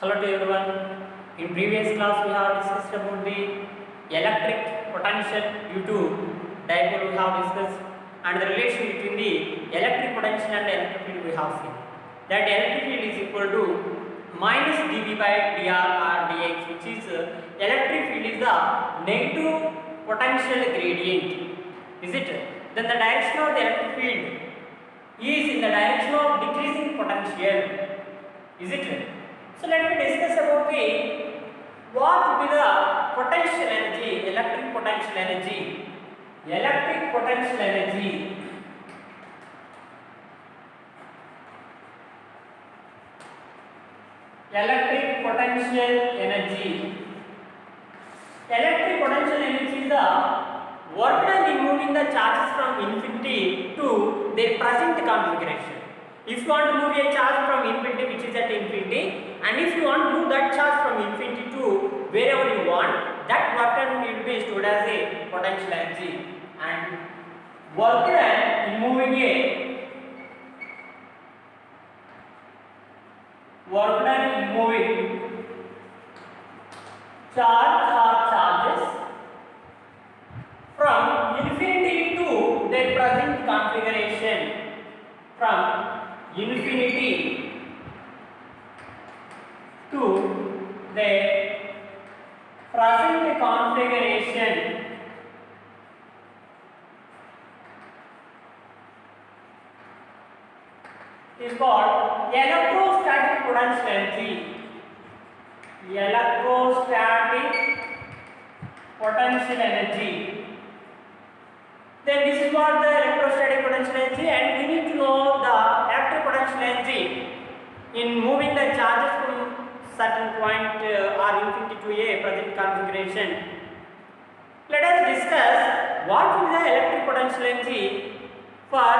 Hello to everyone. In previous class we have discussed about the electric potential due to dipole we have discussed, and the relation between the electric potential and electric field we have seen. That electric field is equal to minus dV by dr or dx, which is electric field is the negative potential gradient. Is it? Then the direction of the electric field is in the direction of decreasing potential. Is it? So let me discuss about the what will be the potential energy, electric potential energy. Electric potential energy electric potential energy is the work done in moving the charges from infinity to their present configuration. If you want to move a charge from infinity, which is at infinity, and if you want to move that charge from infinity to wherever you want, that work done will be stored as a potential energy. And work done in moving charges from infinity to their present configuration. From infinity to their present configuration is called electrostatic potential energy. Electrostatic potential energy. Then this is what the electrostatic potential energy, and we need to know the electric potential energy in moving the charges from certain point or infinity to a present configuration. Let us discuss what is the electric potential energy for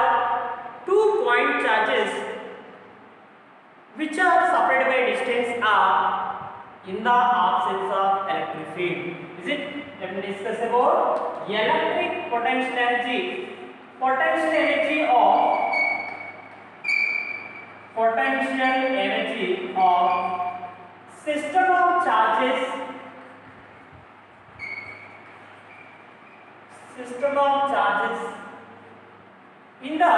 2 point charges which are separated by distance r in the absence of electric field. Is it? Let me discuss about electric potential energy. Potential energy of system of charges in the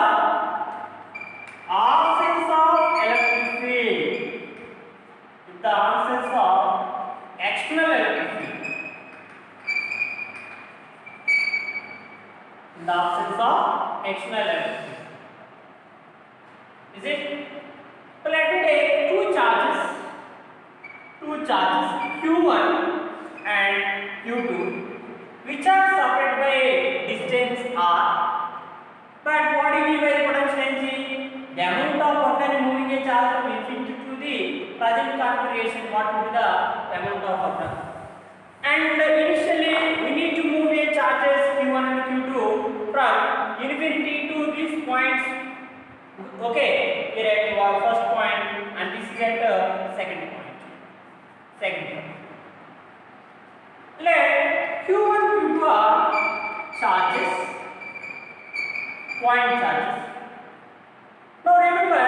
absence of electric field, in the absence of external electric field. In the absence of external electric field. Is it? So let me take two charges Q1 and Q2, which are separated by a distance r. But what do you mean by potential energy? The amount of work done in moving a charge from infinity to the present configuration. What will be the amount of work done? And initially we need to move a charges Q1 and Q2 from infinity to these points. Okay, here at our first point, and this is at second point. Let Q1, Q2 are charges, point charges. Now remember,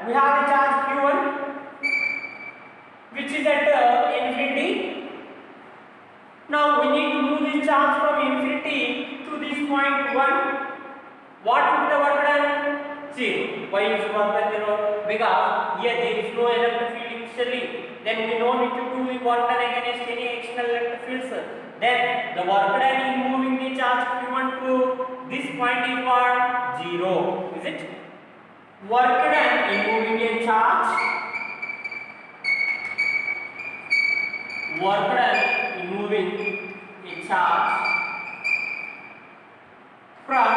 we have a charge Q1 which is at infinity. Now we need to move this charge from infinity to this point 1. What would be the work done? 0. Why is work done 0? Because here there is no electric field initially. Then we don't need to do the work done against any external electric fields. Then the work done in moving the charge Q1 to this point is what? 0. Is it? Work done in moving a charge. Work done in moving a charge from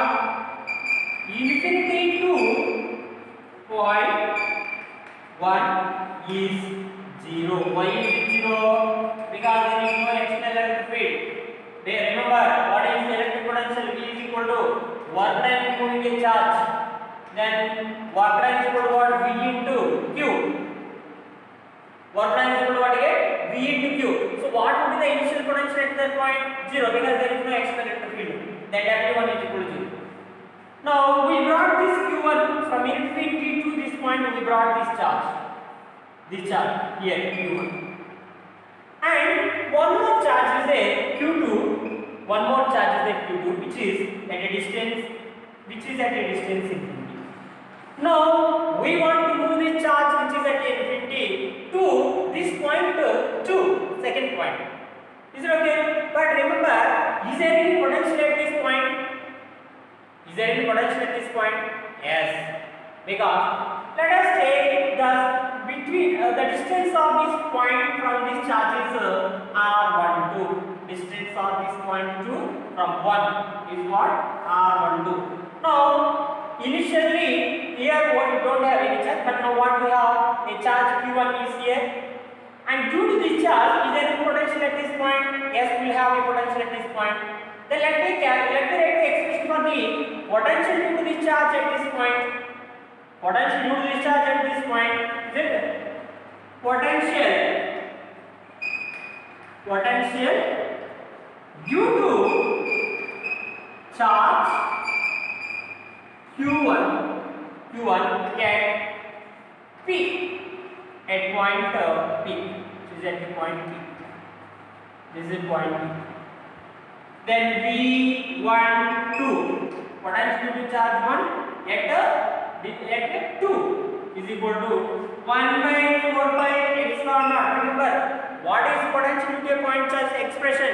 infinity to point 1 is 0. Why is it 0? Because there is no external electric field. There, remember, what is the electric potential? V is equal to work done in moving a charge. Then work done is equal to what? V into Q. Work done is equal to what again? V into Q. So what would be the initial potential at that point? 0, because there is no external electric field. Then W1 is equal to 0. Now we brought this Q1 from infinity to this point, we brought this charge. this charge here Q1, and one more charge is there Q2. One more charge is there Q2, which is at a distance, infinity. Now we want to move this charge which is at infinity to this point 2, second point. Is it okay? But remember, is there any potential at this point? Is there any potential at this point? Yes. Because let us take the between the distance of this point from this charge is R12. Distance of this point to from 1 is what? R12. Now initially here we don't have any charge, but now what we have, a charge Q1 is here. And due to this charge, is there any potential at this point? Yes, we have a potential at this point. Then let me write the expression for the potential due to this charge at this point. Potential due to this charge at this point is it? Potential due to charge Q1 at P. At point P, which is at the point P. This is point P. Then V12, potential due to charge 1 at 2 is equal to 1 by 4 pi epsilon naught. Remember, what is potential due to a point charge expression?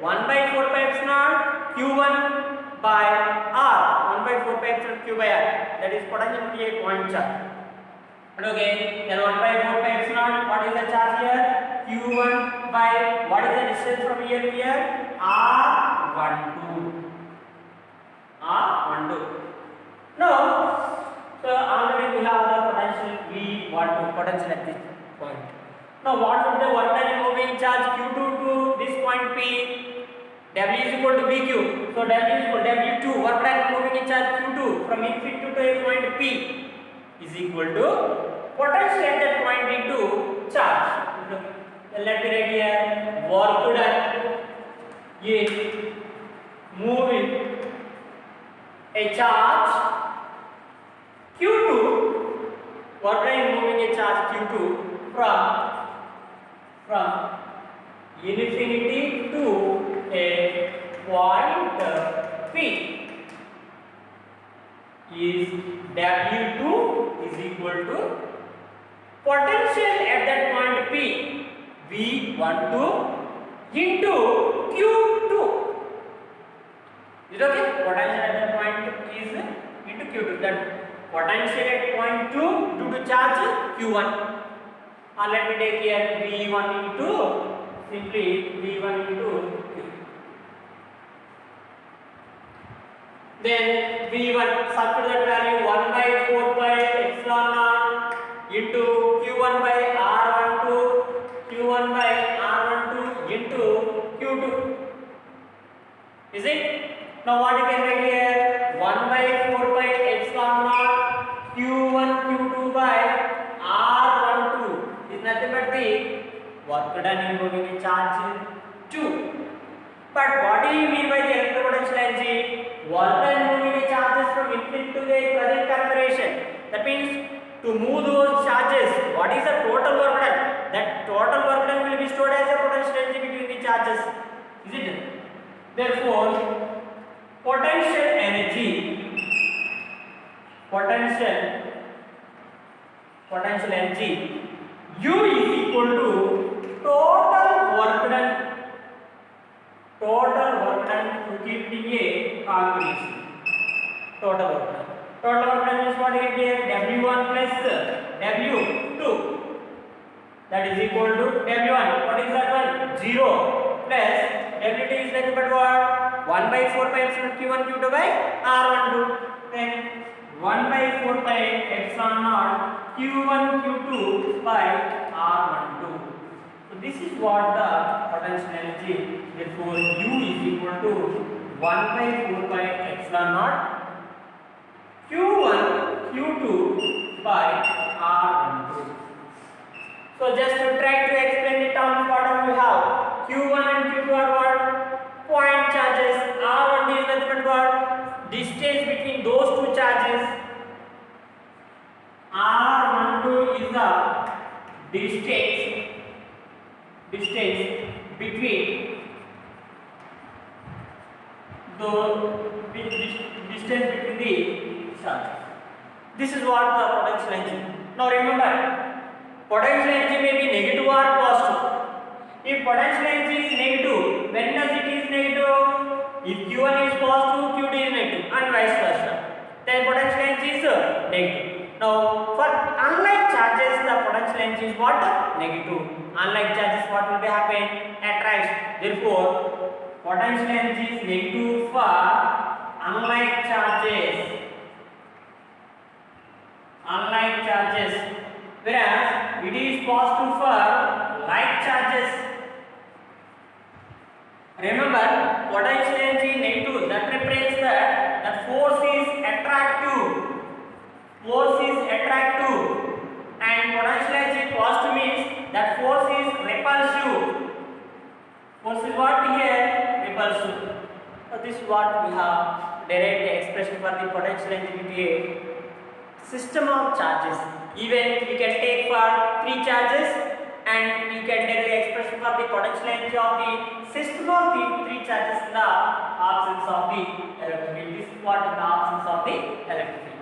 1 by 4 pi epsilon Q1 by R. 1 by 4 pi epsilon Q by R. That is potential due to a point charge. Okay, then 1 by 4 pi epsilon, what is the charge here? Q1 by, what is the distance from here to here? R12. Now, so already we have the potential V12, potential at this point. Now, what would the work done in moving charge Q2 to this point P? W is equal to VQ. So, W is equal to W2, work done in moving charge Q2 from infinity to a point P is equal to potential at that point into charge. Then let me write here, work done in moving a charge Q2, work done in moving a charge Q2 from infinity to a point P is W2 is equal to potential at that point P V12 into Q2. Is it okay? Potential at that point is into Q2. That potential at point 2 due to charge Q1. Let me take here V1 into simply V1 into Q. Then V1, substitute that value 1 by 4 pi epsilon naught into Q1 by R12, Q1 by R12 into Q2. Is it? Now what you can write here? 1 by 4 pi epsilon naught Q1 Q2 by R12 is nothing but the work done in moving a charge 2. But what do you mean by the electropotential energy? Work done moving charges from infinity to the present configuration. That means to move those charges, what is the total work done? That total work done will be stored as a potential energy between the charges. Is it? Therefore, potential energy U is equal to total work done to keeping a configuration. Total work done is what it is W1 plus W2. That is equal to W1. What is that one? 0 plus W2 is nothing but what? 1 by 4 pi epsilon Q1 Q2 by R12. Then 1 by 4 pi epsilon naught Q1 Q2 by R12. So this is what the potential energy. Therefore, U is equal to 1 by 4 pi epsilon naught Q1 Q2 by R12. So just to try to explain the terms, what we have? Q1 and Q2 are what? Point charges. R12 is nothing but what? Distance between those two charges. R12 is the distance between the distance between the charges. This is what the potential energy. Now remember, potential energy may be negative or positive. If potential energy is negative, when does it is negative? If Q1 is positive, Q2 is negative, and vice versa. Then potential energy is negative. Now, for unlike charges, the potential energy is what? Negative. Unlike charges, what will be happen? At rest. Therefore, potential energy is negative for unlike charges. Unlike charges, whereas it is positive for like charges. Remember, potential energy negative, that represents that force is attractive. Force is attractive, and potential energy positive means that force is repulsive. Force is what here? Repulsive. So this is what we have derived the expression for the potential energy to be a system of charges. Even we can take for 3 charges, and we can take the expression for the potential energy of the system of the 3 charges in the absence of the electric field. This is what in the absence of the electric field.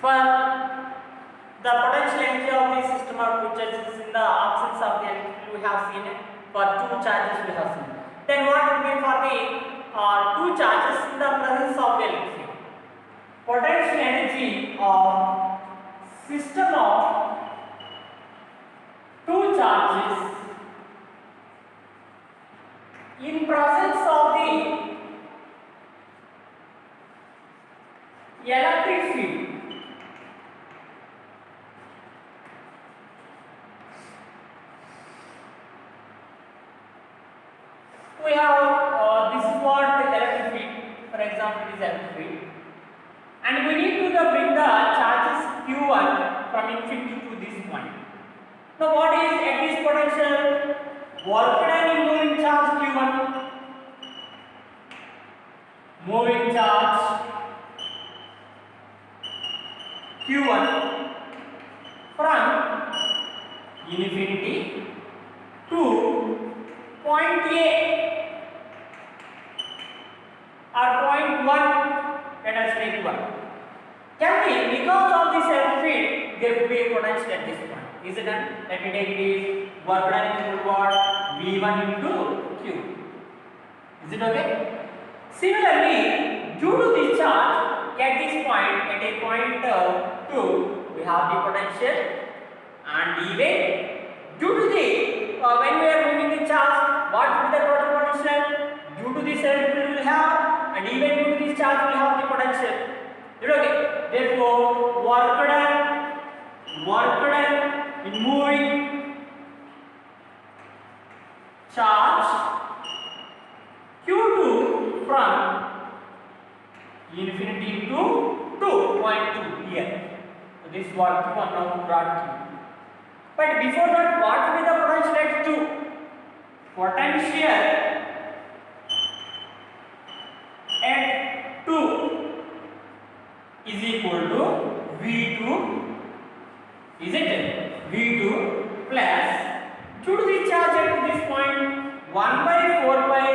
For the potential energy of the system of 2 charges in the absence of the electric field, we have seen it. For 2 charges we have seen. Then what will be for the 2 charges in the presence of the electric field? Potential energy of system of 2 charges in presence of the electric field. We have this is what the electric field. For example, it is electric field, and we need to bring the charges Q1 from infinity to this point. Now, what is at this potential? Work done in moving charge Q1. Moving charge Q1 from infinity to point A or point 1, let us take 1. Can be because of this electric field, there will be a potential at this point. Is it done? Let me take it is work done is equal to what? V1 into Q. Is it okay? Similarly, due to this charge at this point, at a point 2, we have the potential, and even due to the when we are moving the charge, what will be the total potential? Due to this electric field we will have, and even due to this charge we will have the potential. Is it okay? Therefore, work done in moving charge Q2 from infinity to 2.2 here. So this is what Q1 now brought Q. But before that, what will be the potential at 2? Potential at 2 is equal to V2, is it? V2 plus, due to the charge at this point, 1 by 4 by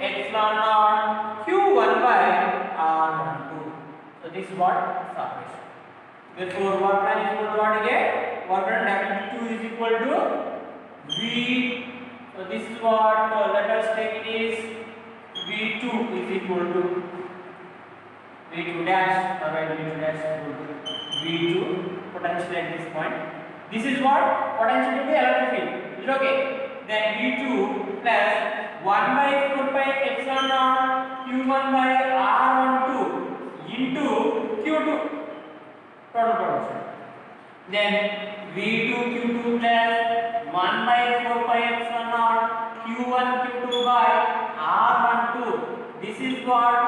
epsilon naught Q1 by R12. So this is what separation. Therefore, work done is equal to what again? Work done W2 is equal to V. So this is what let us take it is V2 is equal to V2 dash, or V2 dash is equal to V2 potential at this point. This is what potential to the electric field. Is it okay? Then V2 plus 1 by 4 pi epsilon naught Q1 by R12 into Q2 total potential. Then V2 Q2 plus 1 by 4 pi epsilon naught Q1 Q2 by R12. This is what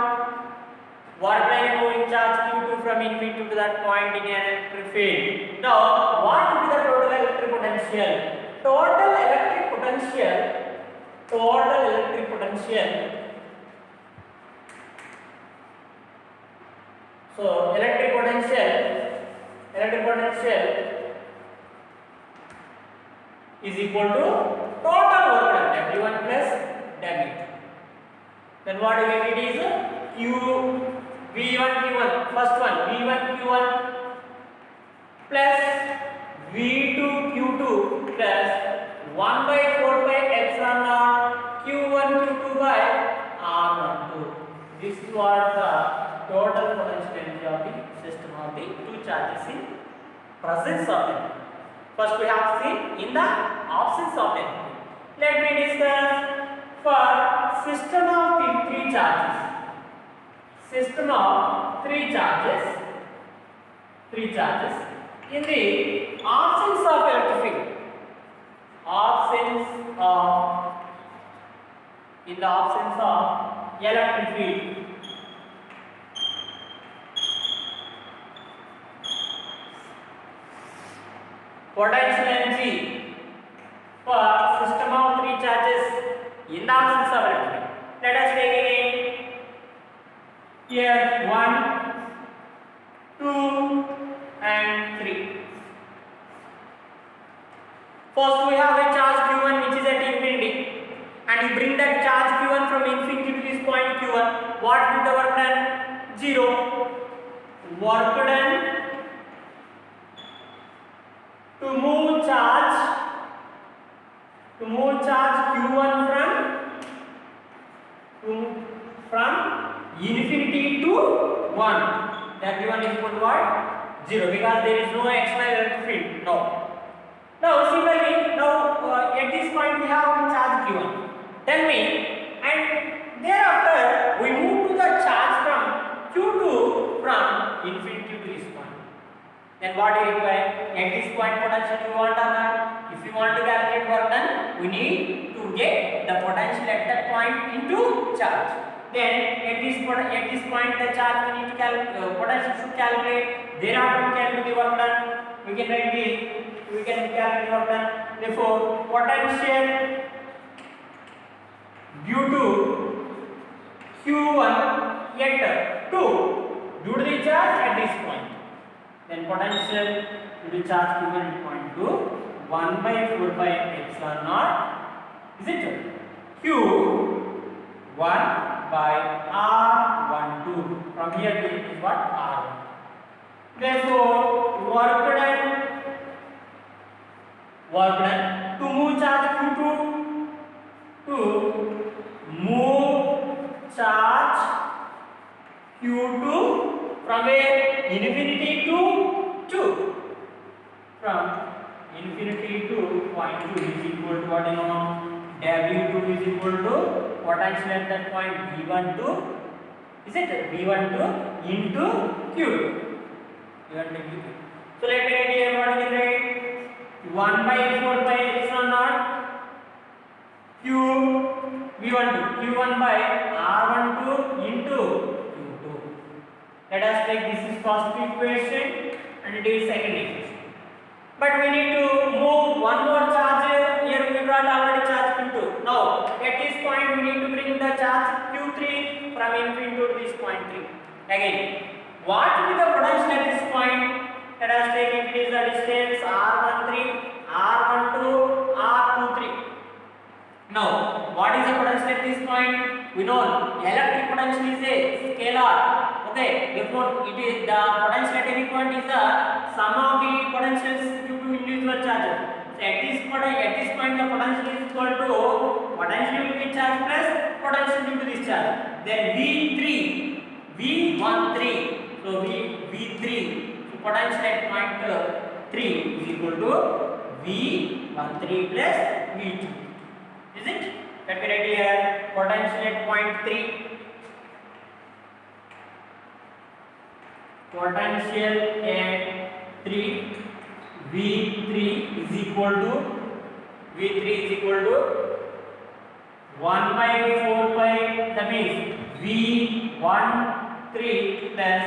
work done moving charge Q2 from infinity to that point in an electric field. Now, what will be the total electric potential? Total electric potential. So electric potential is equal to total work done, W1 plus W2. Then what we get it is Q V1 Q1, first one V1 Q1 plus V2 Q2 plus 1 by 4 by epsilon naught Q1 Q2 by R12. This is what the total potential energy of the system of the two charges in presence of them. First we have seen in the absence of them. Let me discuss for system of the three charges. System of three charges in the absence of electric field. In the absence of electric field. Potential energy for system of three charges in the absence of electric field. Let us take again here 1, 2 and 3. First we have a charge Q1 which is at infinity, and you bring that charge Q1 from infinity to this point Q1. What will the work done? 0. Work done to move charge Q1 from infinity to 1. That Q1 is equal to what? 0, because there is no external electric field. No. Now similarly, at this point we have charge Q1. Tell me, and thereafter we move to the charge from Q2 from infinity to this point. Then what do you require? At this point potential you want or not? If you want to calculate work done, we need to get the potential at that point into charge. Then at this point the charge we need to calculate, potential should calculate. Thereafter we can do the work done. We can calculate work done. Therefore potential due to Q1 at 2 due to the charge at this point. Then potential due to charge Q1 at point 2 1 by 4 by epsilon naught is it Q1 by R12. From here it is what? R1. Therefore work done to move charge Q2 to move charge Q2 from infinity to 2. From infinity to point 2 is equal to what you know? W2 is equal to potential at that point V12. Is it V12 into Q2? So let me write here what we can write 1 by 4 by epsilon naught Q Q1 by R12 into Q2. Let us take this is first equation and it is second equation. But we need to move one more charge here. We brought already charge Q2. Now at this point we need to bring the charge Q3 from infinity to this point 3. Again, what will be the potential at this point? Let us take it is the distance R13, R12, R23. Now, what is the potential at this point? We know electric potential is a scalar. Okay, therefore it is the potential at any point is the sum of the potentials due to individual charges. So at this point the potential is equal to potential due to this charge plus potential due to this charge. Then V13. So V3. So potential at point 3 is equal to V13 plus V2. Is it? Let me write here potential at point 3. Potential at 3 V3 is equal to 1 by 4 by that means V13 plus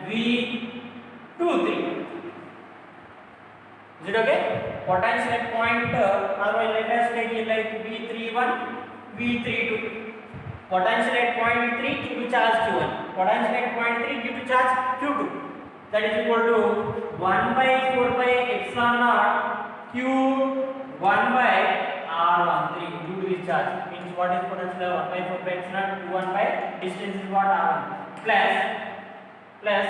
V23. Is it okay? Potential at point otherwise let us take it like V31, V32. Potential at point 3 to charge Q1. Potential at point 3 3 due to charge Q2. That is equal to 1 by 4 pi epsilon naught Q1 by R13 due to this charge. Means what is potential level? 1 by 4 pi epsilon naught Q1 by distance is what R1 plus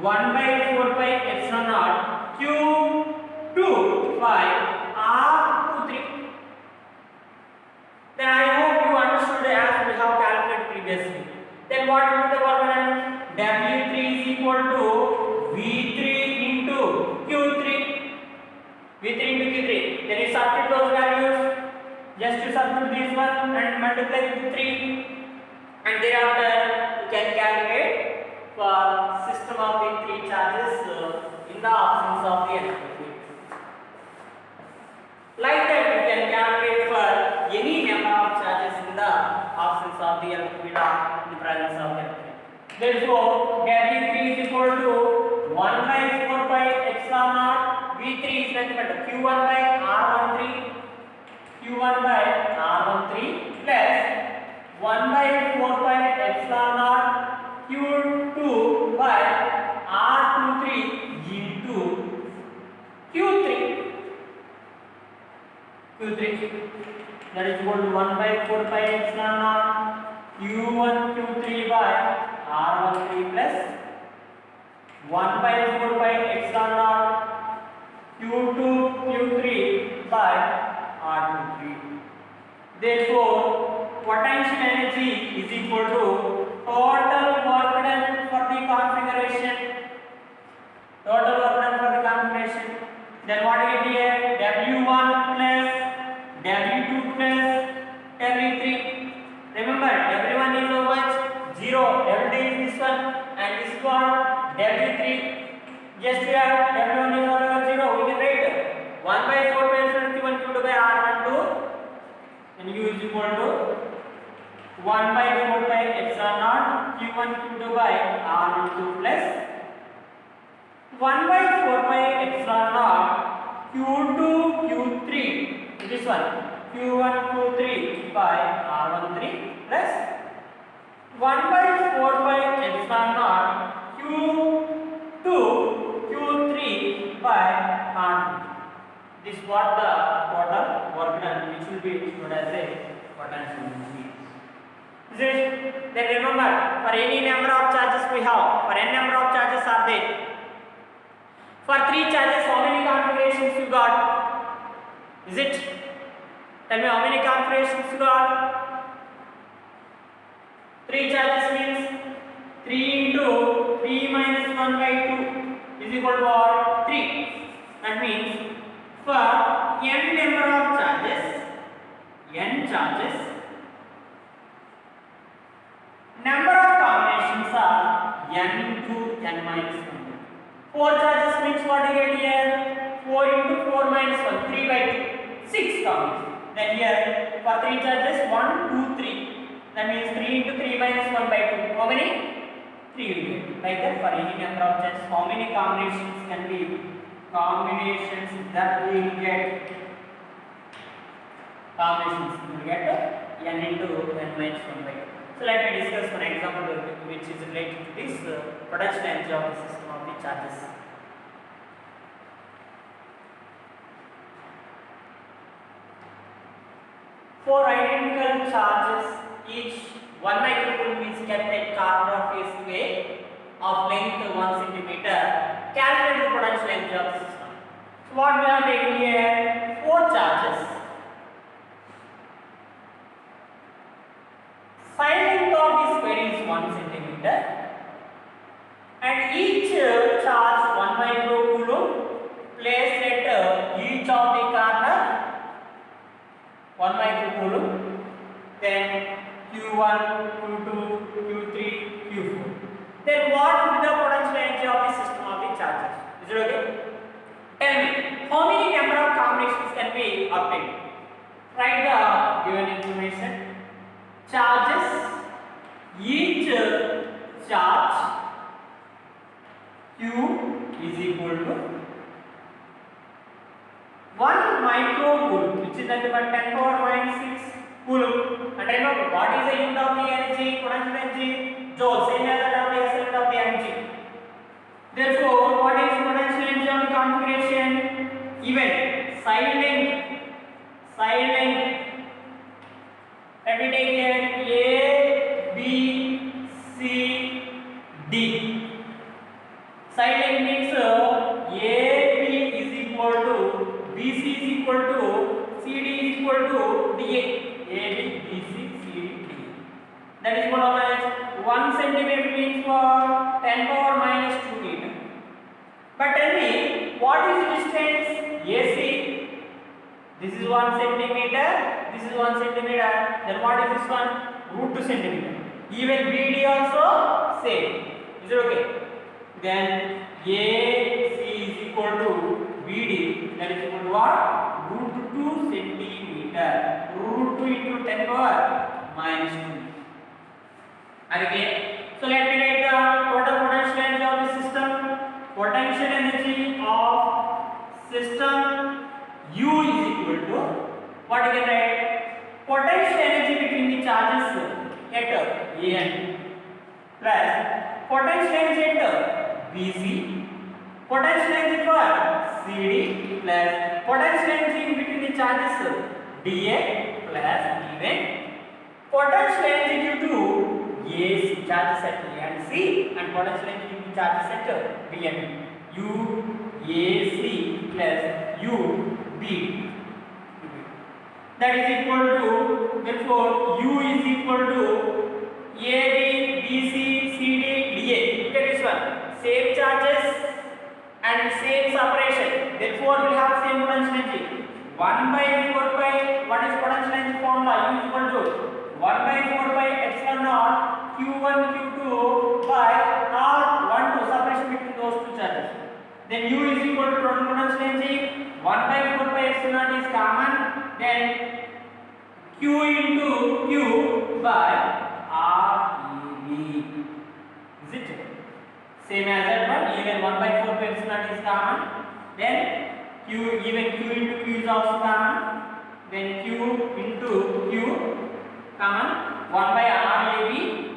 1 by 4 pi epsilon naught Q2 by R23. Then I hope you understood as we have calculated previously. Then what will be the work done? W3 is equal to V3 into Q3. V3 into Q3. Then you substitute those values. Just to substitute this one and multiply with 3. And thereafter you can calculate for system of the 3 charges in the absence of the electric field. Like that you can calculate for any number of charges in the absence of the electric field or in the presence of the electric field. Therefore, W3 is equal to 1 by 4 pi epsilon naught. V3 is nothing but Q1 by R13 plus 1 by 4 pi epsilon naught Q2 by R23 into Q3. That is equal to 1 by 4 pi epsilon naught Q1 Q3 by R13 plus 1 by 4 pi epsilon naught Q2 Q3 by R23. Therefore, potential energy is equal to total work done for the configuration. Then what do you get here? W1 plus W2 plus W3. Remember, W1 is how much? 0. W2 is this one, and this one W3. Just here, W1 is over 0. We can write 1 by 4 by Q1 Q2 by R12, and U is equal to 1 by 4 by epsilon naught Q1 Q2 by R12 plus 1 by 4 by epsilon naught Q2 Q3. This one Q1 Q3 by R13 plus 1 by 4 by epsilon naught Q2 Q3 by R2. This is what the total work done, which will be known as a potential energy. Then remember, for any number of charges we have, for n number of charges are there. For 3 charges, how many configurations you got? Is it? Tell me how many configurations you got? 3 charges means 3 into 3 minus 1 by 2 is equal to what? 3. That means for n number of charges, number of combinations are n to n minus 1. 4 charges means what you get here? 4 into 4 minus 1, 3 by 2, 6 combinations. Then here for 3 charges, 1, 2, 3. That means 3 into 3 minus 1 by 2. How many? 3 will get. Like that for any number of charges, how many combinations can be? Combinations that we will get. Combinations we will get n into n minus 1 by 2. So let me discuss one example which is related to this potential energy of the system of the charges. For identical charges, each 1 microcoulomb is kept at corner of a square of length 1 centimeter. Calculate the potential energy of the system. So what we have taken here? 4 charges. Side length of the square is 1 centimeter, and each charge 1 microcoulomb placed at each of the corner 1 microcoulomb. Then Q1, Q2, Q3, Q4. Then what will be the potential energy of the system of the charges? Is it okay? Tell me, how many number of combinations can be obtained? Write the given information. Charges, each charge Q is equal to 1 microcoulomb, which is nothing but 10 power minus 6 coulomb. And remember, what is the unit of the energy, potential energy? Joule. Same as that of the combination event side length. Let me take here A, B, C, D. Side length means AB is equal to BC is equal to CD is equal to DA. AB, BC, CD, DA. That is what much? 1 centimeter means for 10 power minus 2 meter. But tell me, what is the distance AC? This is 1 centimeter. This is 1 centimeter. Then what is this one? Root 2 centimeter. Even BD also same. Is it okay? Then AC is equal to BD. That is equal to what? Root 2 centimeter. Root 2 into 10 power minus 2. Okay. So let me write the total potential energy of the system. Potential energy of system U is equal to what you can write? Potential energy between the charges at A and plus potential energy at BC, potential energy for CD plus potential energy in between the charges DA plus even potential energy due to AC charges at A and C and potential energy due to charges at B and U AC plus U B. That is equal to, therefore U is equal to AB, BC, CD, DA. Look at this one. Same charges and same separation. Therefore we have same potential energy. 1 by 4 pi. What is potential energy formula? U is equal to 1 by 4 pi epsilon naught Q1 Q2 by R12 separation between those two charges. Then U is equal to total potential energy. 1 by 4 pi epsilon naught is common. Then Q into Q by REB. Is it? Same as that one. Even 1 by 4 pi epsilon naught is common. Then Q into Q is also common. Then Q into Q common. 1 by RAB,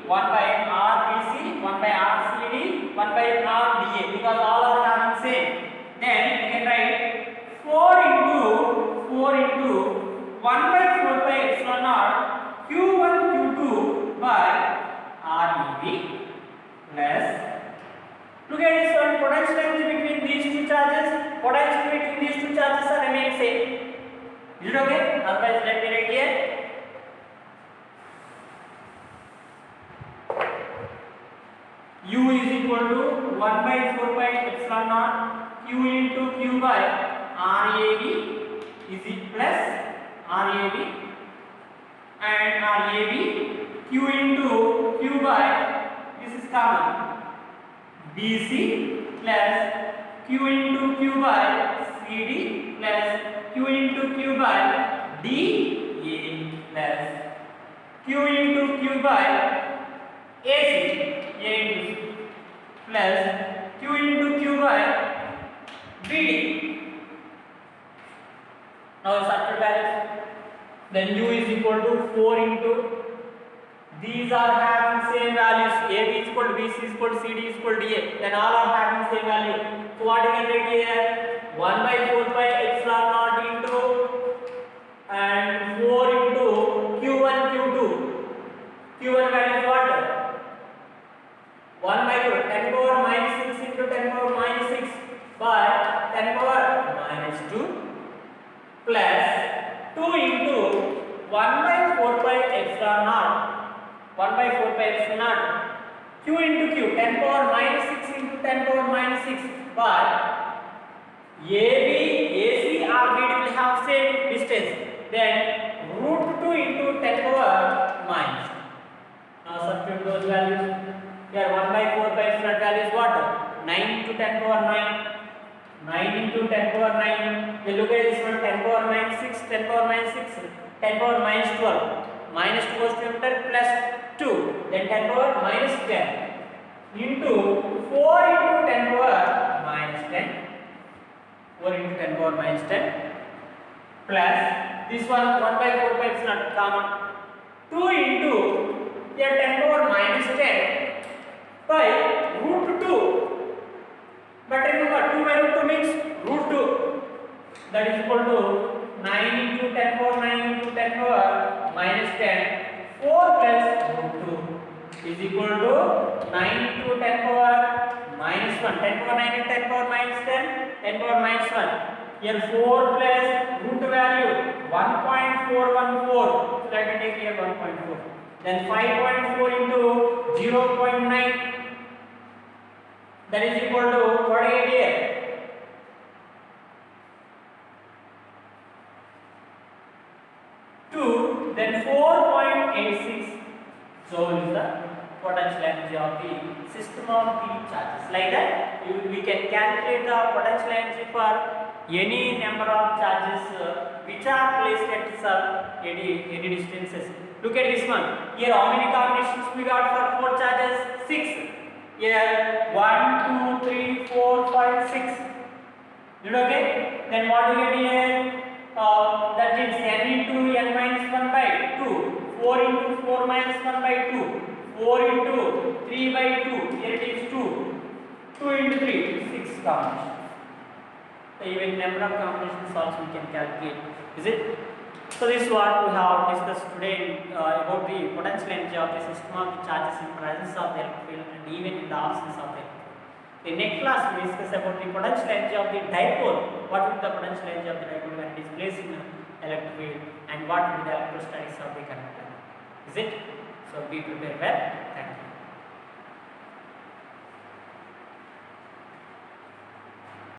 1 by RBC, 1 by RCD, 1 by RDA because all are common same. Then you can write 4 into 1 by 4 pi epsilon naught Q1 Q2 by REB plus, look at this one, potential energy between these two charges, potential between these two charges are remain same. Is it okay? Otherwise let me write here. U is equal to 1 by 4 pi epsilon naught Q into Q by RAB is it plus RAB and RAB Q into Q by, this is common, BC plus Q into Q by CD plus Q into Q by DA plus Q into Q by AC plus Q into Q by BD. Now substitute values. Then U is equal to 4 into, these are having same values. AB is equal to BC is equal to CD is equal to DA. Then all are having same value. So what you can write here? 1 by 4 pi epsilon naught into and 4 into Q1 Q2. Q1 value is what? 1 by 2, 10 power minus 6 into 10 power minus 6 by 10 power minus 2 plus 2 into 1 by 4 pi epsilon naught 1 by 4 pi epsilon naught Q into Q 10 power minus 6 into 10 power minus 6 by AB, AC or BD will have same distance. Then root 2 into 10 power minus. Now substitute those values. Here 1 by 4 pi epsilon value is what? 9 into 10 power 9. 9 into 10 power 9. We look at this one, 10 power minus 6, 10 power minus 6, 10 power minus 12. Minus 2 goes to enter plus 2. Then 10 power minus 10 into 4 into 10 power minus 10. 4 into 10 power minus 10 plus this one 1 by 4 pi epsilon common. 2 into here 10 power minus 10 by root 2. But remember 2 by root 2 means root 2 that is equal to 9 into 10 power 9 into 10 power minus 10. 4 plus root 2 is equal to 9 into 10 power minus 1. 10 power 9 and 10 power minus 10. 10 power minus 1. Here 4 plus root value 1.414. So let me take here 1.4. Then 5.4 into 0.9. That is equal to what I get here? 2. Then 4.86 joule is the potential energy of the system of the charges. Like that, we can calculate the potential energy for any number of charges which are placed at any distances. Look at this one. Here, how many combinations we got for 4 charges? 6. Here, 1, 2, 3, 4, 5, 6. Is it okay? Then what do you get here? That is n into n minus 1 by 2. 4 into 4 minus 1 by 2. 4 into 3 by 2. Here it is 2. 2 into 3, 6 combinations. So even number of combinations also we can calculate. Is it? So this is what we have discussed today about the potential energy of the system of the charges in presence of the electric field and even in the absence of the electric field. In next class we discuss about the potential energy of the dipole. What will be the potential energy of the dipole when it is placed in electric field, and what will be the electrostatics of the conductor. Is it? So be prepared well. Thank you.